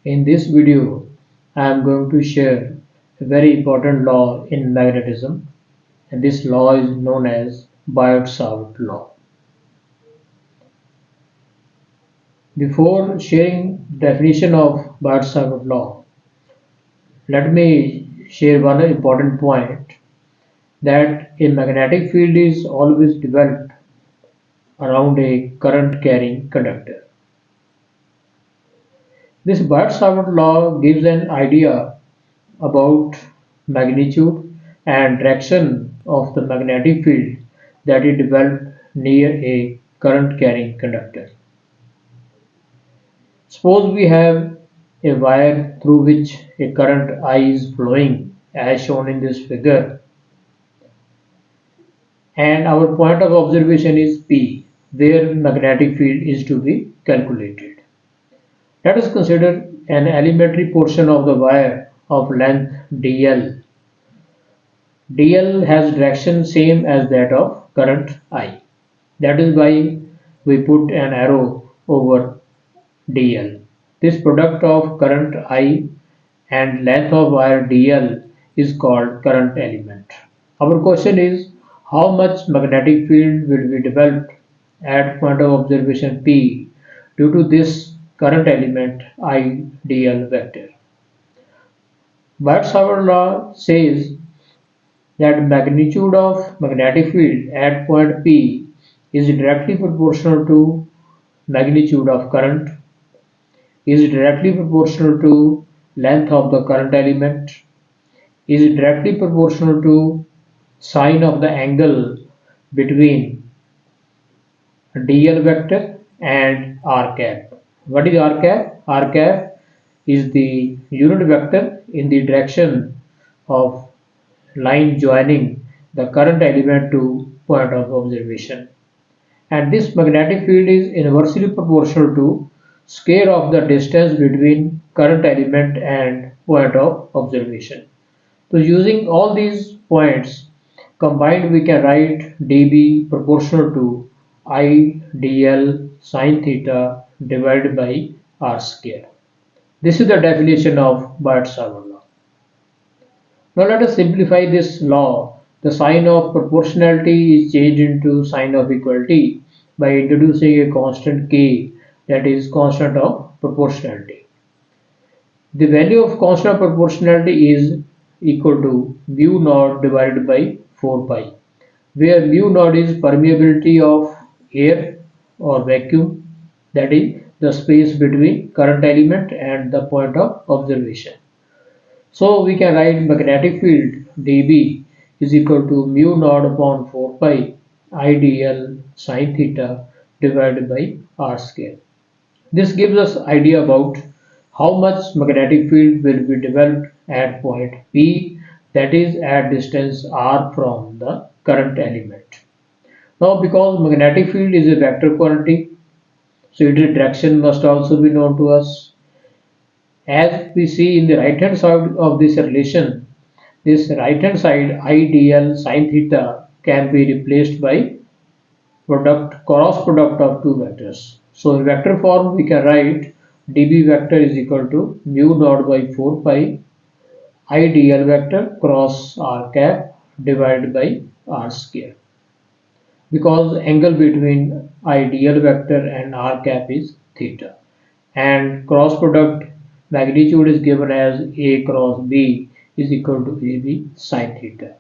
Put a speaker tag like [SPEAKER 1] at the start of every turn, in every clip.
[SPEAKER 1] In this video, I am going to share a very important law in magnetism, and this law is known as BIOT-SAVAT law. Before sharing definition of BIOT-SAVAT law, let me share one important point that a magnetic field is always developed around a current carrying conductor. This BIOT-SAVAT law gives an idea about magnitude and direction of the magnetic field that is developed near a current carrying conductor. Suppose we have a wire through which a current I is flowing as shown in this figure, and our point of observation is P, where magnetic field is to be calculated. Let us consider an elementary portion of the wire of length dl. dl has direction same as that of current I. That is why we put an arrow over dl. This product of current I and length of wire dl is called current element. Our question is, how much magnetic field will be developed at point of observation P due to this current element I dl vector. BIOT-SAVAT law says that magnitude of magnetic field at point P is directly proportional to magnitude of current, is directly proportional to length of the current element, is directly proportional to sine of the angle between dl vector and r cap. What is r cap? R cap is the unit vector in the direction of line joining the current element to point of observation. And this magnetic field is inversely proportional to square of the distance between current element and point of observation. So using all these points combined, we can write dB proportional to I dl sine theta divided by r square. This is the definition of BIOT-SAVAT law. Now let us simplify this law. The sign of proportionality is changed into sign of equality by introducing a constant k, that is constant of proportionality. The value of constant of proportionality is equal to mu naught divided by 4 pi, where mu naught is permeability of air or vacuum, that is the space between current element and the point of observation. So we can write magnetic field dB is equal to mu naught upon 4 pi I dl sine theta divided by r square. This gives us idea about how much magnetic field will be developed at point P, that is at distance r from the current element. Now because magnetic field is a vector quantity, so its direction must also be known to us. As we see in the right hand side of this relation, this right hand side I dl sine theta can be replaced by cross product of two vectors. So in vector form we can write dB vector is equal to mu naught by 4 pi I dl vector cross r cap divided by r square, because angle between I dl vector and r cap is theta, and cross product magnitude is given as a cross b is equal to ab sine theta.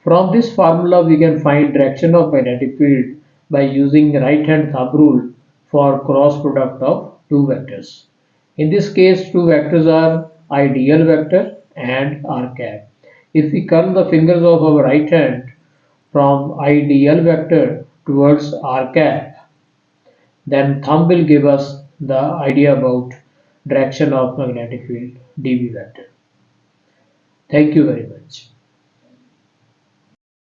[SPEAKER 1] From this formula we can find direction of magnetic field by using right hand thumb rule for cross product of two vectors. In this case two vectors are I dl vector and r cap. If we curl the fingers of our right hand from I dl vector towards r cap, then thumb will give us the idea about direction of magnetic field dB vector. Thank you very much.